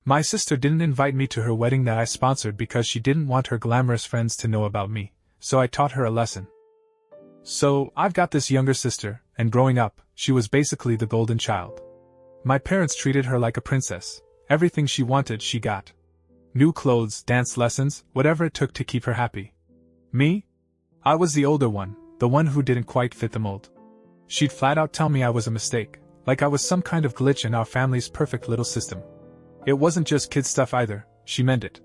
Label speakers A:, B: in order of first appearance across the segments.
A: My sister didn't invite me to her wedding that I sponsored because she didn't want her glamorous friends to know about me, so I taught her a lesson. So, I've got this younger sister, and growing up, she was basically the golden child. My parents treated her like a princess. Everything she wanted, she got. New clothes, dance lessons, whatever it took to keep her happy. Me? I was the older one, the one who didn't quite fit the mold. She'd flat out tell me I was a mistake, like I was some kind of glitch in our family's perfect little system. It wasn't just kid stuff either, she meant it.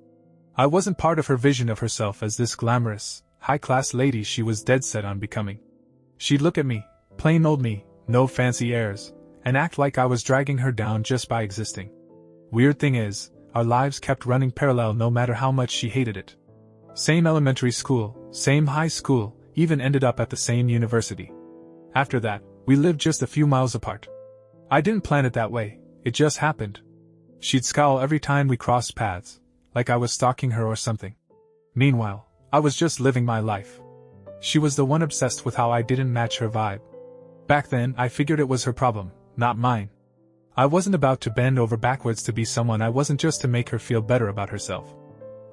A: I wasn't part of her vision of herself as this glamorous, high-class lady she was dead set on becoming. She'd look at me, plain old me, no fancy airs, and act like I was dragging her down just by existing. Weird thing is, our lives kept running parallel no matter how much she hated it. Same elementary school, same high school, even ended up at the same university. After that, we lived just a few miles apart. I didn't plan it that way, it just happened. She'd scowl every time we crossed paths, like I was stalking her or something. Meanwhile, I was just living my life. She was the one obsessed with how I didn't match her vibe. Back then, I figured it was her problem, not mine. I wasn't about to bend over backwards to be someone I wasn't just to make her feel better about herself.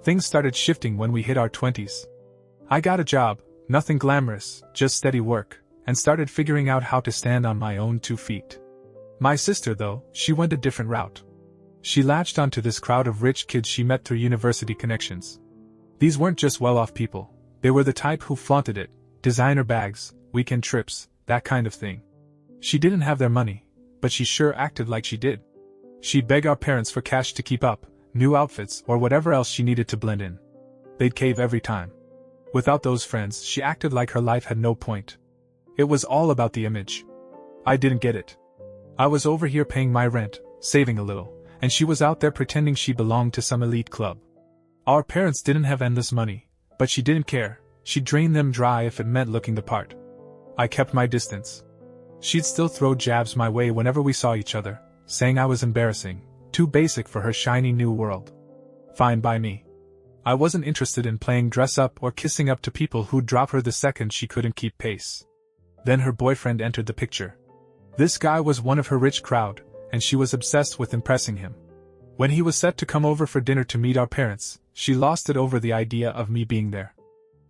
A: Things started shifting when we hit our 20s. I got a job, nothing glamorous, just steady work, and started figuring out how to stand on my own 2 feet. My sister, though, she went a different route. She latched onto this crowd of rich kids she met through university connections. These weren't just well-off people, they were the type who flaunted it, designer bags, weekend trips, that kind of thing. She didn't have their money, but she sure acted like she did. She'd beg our parents for cash to keep up, new outfits, or whatever else she needed to blend in. They'd cave every time. Without those friends, she acted like her life had no point. It was all about the image. I didn't get it. I was over here paying my rent, saving a little, and she was out there pretending she belonged to some elite club. Our parents didn't have endless money, but she didn't care. She'd drain them dry if it meant looking the part. I kept my distance. She'd still throw jabs my way whenever we saw each other, saying I was embarrassing, too basic for her shiny new world. Fine by me. I wasn't interested in playing dress-up or kissing up to people who'd drop her the second she couldn't keep pace. Then her boyfriend entered the picture. This guy was one of her rich crowd, and she was obsessed with impressing him. When he was set to come over for dinner to meet our parents, she lost it over the idea of me being there.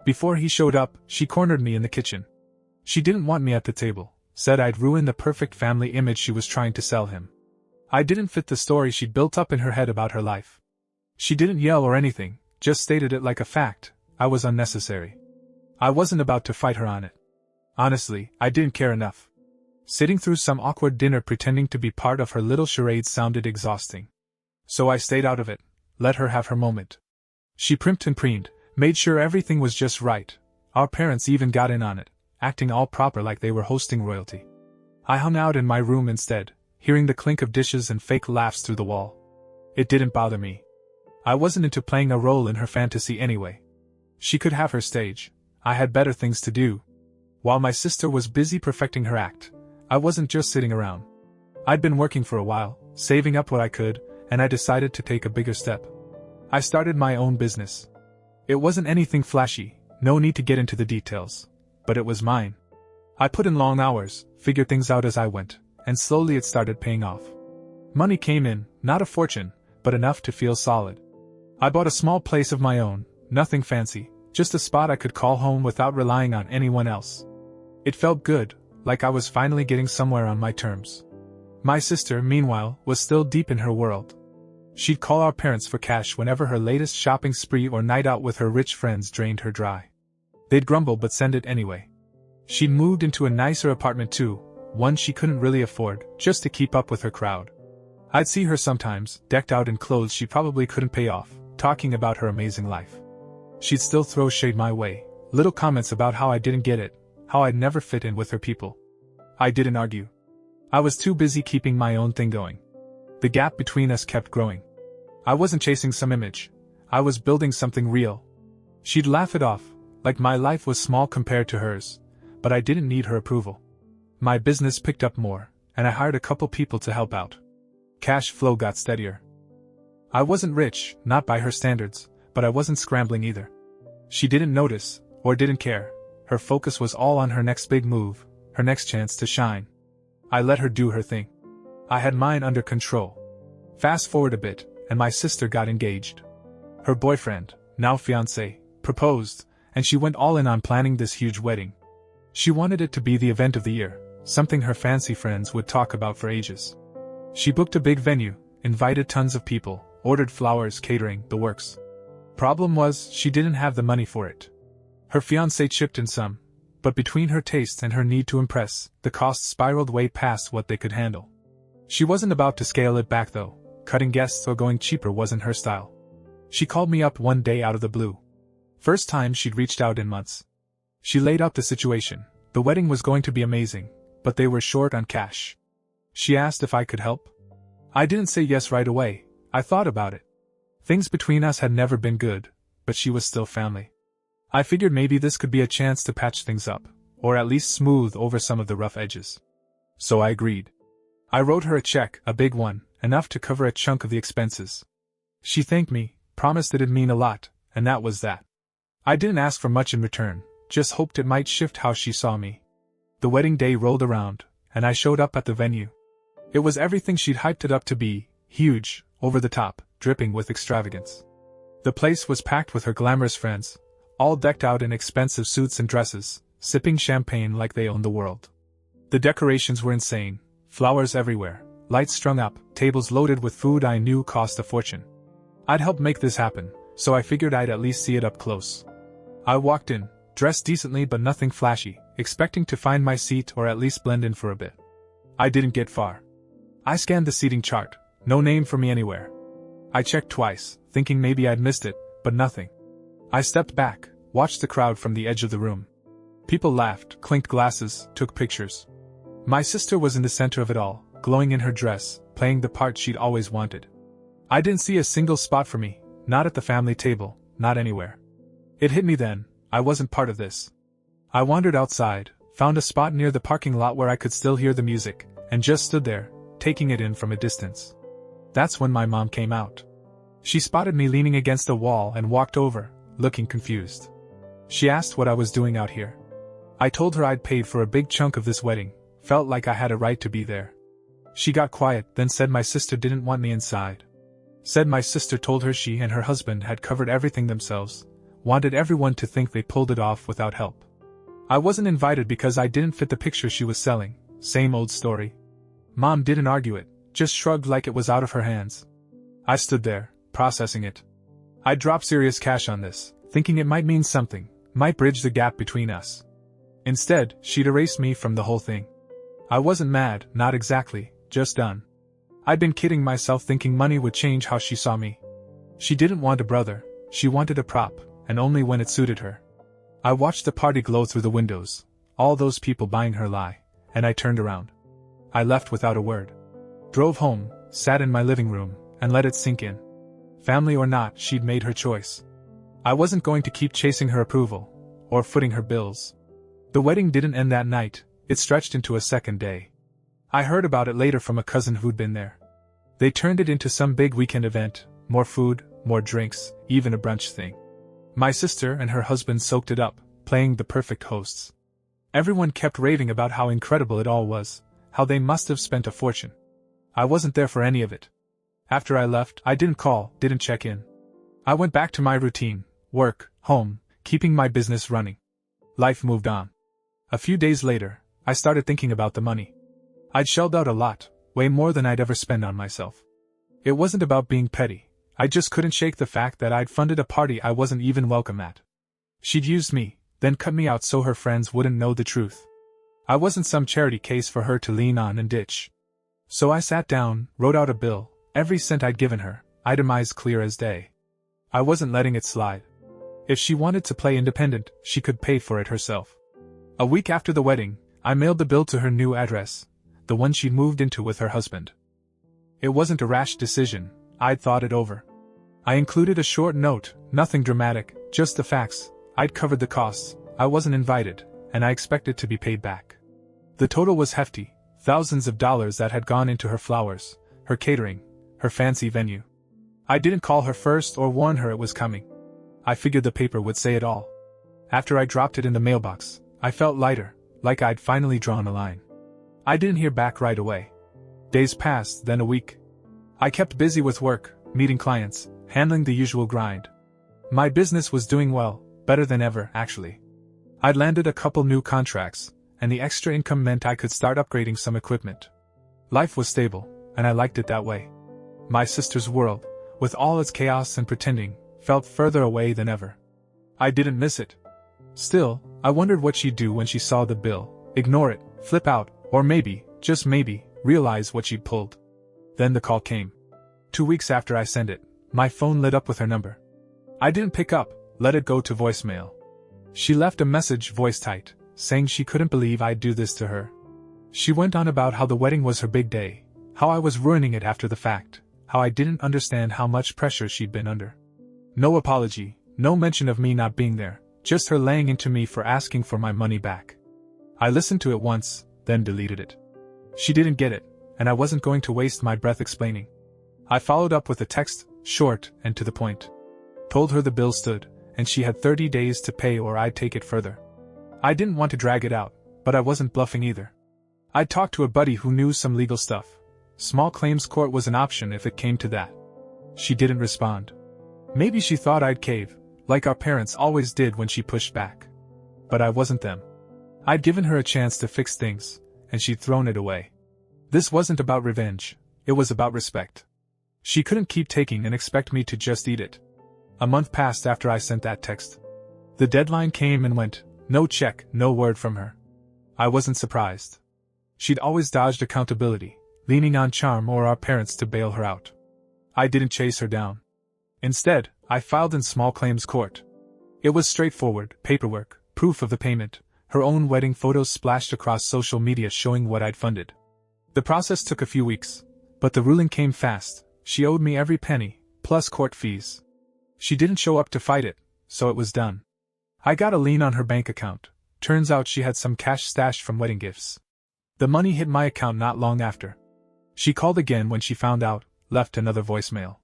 A: Before he showed up, she cornered me in the kitchen. She didn't want me at the table, said I'd ruin the perfect family image she was trying to sell him. I didn't fit the story she'd built up in her head about her life. She didn't yell or anything, just stated it like a fact. I was unnecessary. I wasn't about to fight her on it. Honestly, I didn't care enough. Sitting through some awkward dinner pretending to be part of her little charade sounded exhausting. So I stayed out of it, let her have her moment. She primped and preened, made sure everything was just right. Our parents even got in on it, acting all proper like they were hosting royalty. I hung out in my room instead, hearing the clink of dishes and fake laughs through the wall. It didn't bother me. I wasn't into playing a role in her fantasy anyway. She could have her stage. I had better things to do. While my sister was busy perfecting her act, I wasn't just sitting around. I'd been working for a while, saving up what I could, and I decided to take a bigger step. I started my own business. It wasn't anything flashy, no need to get into the details, but it was mine. I put in long hours, figured things out as I went, and slowly it started paying off. Money came in, not a fortune, but enough to feel solid. I bought a small place of my own, nothing fancy, just a spot I could call home without relying on anyone else. It felt good, like I was finally getting somewhere on my terms. My sister, meanwhile, was still deep in her world. She'd call our parents for cash whenever her latest shopping spree or night out with her rich friends drained her dry. They'd grumble but send it anyway. She'd moved into a nicer apartment too, one she couldn't really afford, just to keep up with her crowd. I'd see her sometimes, decked out in clothes she probably couldn't pay off, talking about her amazing life. She'd still throw shade my way, little comments about how I didn't get it, how I'd never fit in with her people. I didn't argue. I was too busy keeping my own thing going. The gap between us kept growing. I wasn't chasing some image. I was building something real. She'd laugh it off, like my life was small compared to hers, but I didn't need her approval. My business picked up more, and I hired a couple people to help out. Cash flow got steadier. I wasn't rich, not by her standards, but I wasn't scrambling either. She didn't notice, or didn't care. Her focus was all on her next big move, her next chance to shine. I let her do her thing. I had mine under control. Fast forward a bit, and my sister got engaged. Her boyfriend, now fiancé, proposed, and she went all in on planning this huge wedding. She wanted it to be the event of the year, something her fancy friends would talk about for ages. She booked a big venue, invited tons of people, ordered flowers, catering, the works. Problem was, she didn't have the money for it. Her fiancé chipped in some, but between her tastes and her need to impress, the cost spiraled way past what they could handle. She wasn't about to scale it back though. Cutting guests or going cheaper wasn't her style. She called me up one day out of the blue. First time she'd reached out in months. She laid out the situation. The wedding was going to be amazing, but they were short on cash. She asked if I could help. I didn't say yes right away. I thought about it. Things between us had never been good, but she was still family. I figured maybe this could be a chance to patch things up, or at least smooth over some of the rough edges. So I agreed. I wrote her a check, a big one, enough to cover a chunk of the expenses. She thanked me, promised it'd mean a lot, and that was that. I didn't ask for much in return, just hoped it might shift how she saw me. The wedding day rolled around, and I showed up at the venue. It was everything she'd hyped it up to be, huge, over the top, dripping with extravagance. The place was packed with her glamorous friends, all decked out in expensive suits and dresses, sipping champagne like they owned the world. The decorations were insane, flowers everywhere, lights strung up, tables loaded with food I knew cost a fortune. I'd helped make this happen, so I figured I'd at least see it up close. I walked in, dressed decently but nothing flashy, expecting to find my seat or at least blend in for a bit. I didn't get far. I scanned the seating chart, no name for me anywhere. I checked twice, thinking maybe I'd missed it, but nothing. I stepped back, watched the crowd from the edge of the room. People laughed, clinked glasses, took pictures. My sister was in the center of it all, glowing in her dress, playing the part she'd always wanted. I didn't see a single spot for me, not at the family table, not anywhere. It hit me then, I wasn't part of this. I wandered outside, found a spot near the parking lot where I could still hear the music, and just stood there, taking it in from a distance. That's when my mom came out. She spotted me leaning against a wall and walked over, looking confused. She asked what I was doing out here. I told her I'd paid for a big chunk of this wedding, felt like I had a right to be there. She got quiet, then said my sister didn't want me inside. Said my sister told her she and her husband had covered everything themselves, wanted everyone to think they pulled it off without help. I wasn't invited because I didn't fit the picture she was selling, same old story. Mom didn't argue it, just shrugged like it was out of her hands. I stood there, processing it. I dropped serious cash on this, thinking it might mean something, might bridge the gap between us. Instead, she'd erased me from the whole thing. I wasn't mad, not exactly, just done. I'd been kidding myself thinking money would change how she saw me. She didn't want a brother, she wanted a prop, and only when it suited her. I watched the party glow through the windows, all those people buying her lie, and I turned around. I left without a word. Drove home, sat in my living room, and let it sink in. Family or not, she'd made her choice. I wasn't going to keep chasing her approval, or footing her bills. The wedding didn't end that night, it stretched into a second day. I heard about it later from a cousin who'd been there. They turned it into some big weekend event, more food, more drinks, even a brunch thing. My sister and her husband soaked it up, playing the perfect hosts. Everyone kept raving about how incredible it all was, how they must have spent a fortune. I wasn't there for any of it. After I left, I didn't call, didn't check in. I went back to my routine, work, home, keeping my business running. Life moved on. A few days later, I started thinking about the money. I'd shelled out a lot, way more than I'd ever spend on myself. It wasn't about being petty. I just couldn't shake the fact that I'd funded a party I wasn't even welcome at. She'd used me, then cut me out so her friends wouldn't know the truth. I wasn't some charity case for her to lean on and ditch. So I sat down, wrote out a bill, every cent I'd given her, itemized clear as day. I wasn't letting it slide. If she wanted to play independent, she could pay for it herself. A week after the wedding, I mailed the bill to her new address, the one she'd moved into with her husband. It wasn't a rash decision, I'd thought it over. I included a short note, nothing dramatic, just the facts. I'd covered the costs, I wasn't invited, and I expected to be paid back. The total was hefty, thousands of dollars that had gone into her flowers, her catering, her fancy venue. I didn't call her first or warn her it was coming. I figured the paper would say it all. After I dropped it in the mailbox, I felt lighter, like I'd finally drawn a line. I didn't hear back right away. Days passed, then a week. I kept busy with work, meeting clients, handling the usual grind. My business was doing well, better than ever, actually. I'd landed a couple new contracts, and the extra income meant I could start upgrading some equipment. Life was stable, and I liked it that way. My sister's world, with all its chaos and pretending, felt further away than ever. I didn't miss it. Still, I wondered what she'd do when she saw the bill, ignore it, flip out, or maybe, just maybe, realize what she'd pulled. Then the call came. 2 weeks after I sent it, my phone lit up with her number. I didn't pick up, let it go to voicemail. She left a message voice tight, saying she couldn't believe I'd do this to her. She went on about how the wedding was her big day, how I was ruining it after the fact, how I didn't understand how much pressure she'd been under. No apology, no mention of me not being there, just her laying into me for asking for my money back. I listened to it once, then deleted it. She didn't get it, and I wasn't going to waste my breath explaining. I followed up with a text, short and to the point. Told her the bill stood, and she had 30 days to pay or I'd take it further. I didn't want to drag it out, but I wasn't bluffing either. I'd talked to a buddy who knew some legal stuff. Small claims court was an option if it came to that. She didn't respond. Maybe she thought I'd cave, like our parents always did when she pushed back. But I wasn't them. I'd given her a chance to fix things, and she'd thrown it away. This wasn't about revenge, it was about respect. She couldn't keep taking and expect me to just eat it. A month passed after I sent that text. The deadline came and went, no check, no word from her. I wasn't surprised. She'd always dodged accountability, leaning on charm or our parents to bail her out. I didn't chase her down. Instead, I filed in small claims court. It was straightforward, paperwork, proof of the payment, her own wedding photos splashed across social media showing what I'd funded. The process took a few weeks, but the ruling came fast. She owed me every penny, plus court fees. She didn't show up to fight it, so it was done. I got a lien on her bank account. Turns out she had some cash stashed from wedding gifts. The money hit my account not long after. She called again when she found out, left another voicemail.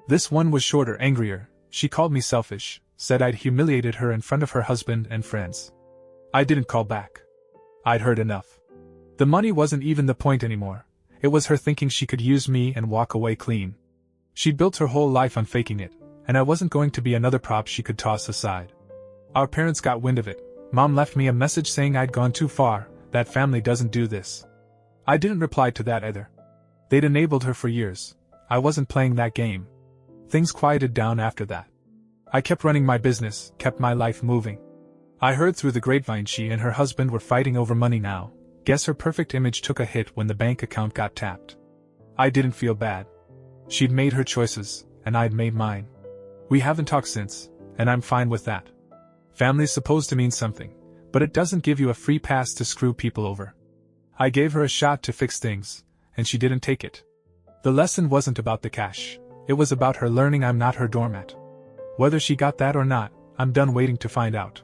A: This one was shorter, angrier. She called me selfish, said I'd humiliated her in front of her husband and friends. I didn't call back. I'd heard enough. The money wasn't even the point anymore. It was her thinking she could use me and walk away clean. She'd built her whole life on faking it, and I wasn't going to be another prop she could toss aside. Our parents got wind of it. Mom left me a message saying I'd gone too far, that family doesn't do this. I didn't reply to that either. They'd enabled her for years. I wasn't playing that game. Things quieted down after that. I kept running my business, kept my life moving. I heard through the grapevine she and her husband were fighting over money now. Guess her perfect image took a hit when the bank account got tapped. I didn't feel bad. She'd made her choices, and I'd made mine. We haven't talked since, and I'm fine with that. Family's supposed to mean something, but it doesn't give you a free pass to screw people over. I gave her a shot to fix things, and she didn't take it. The lesson wasn't about the cash. It was about her learning I'm not her doormat. Whether she got that or not, I'm done waiting to find out.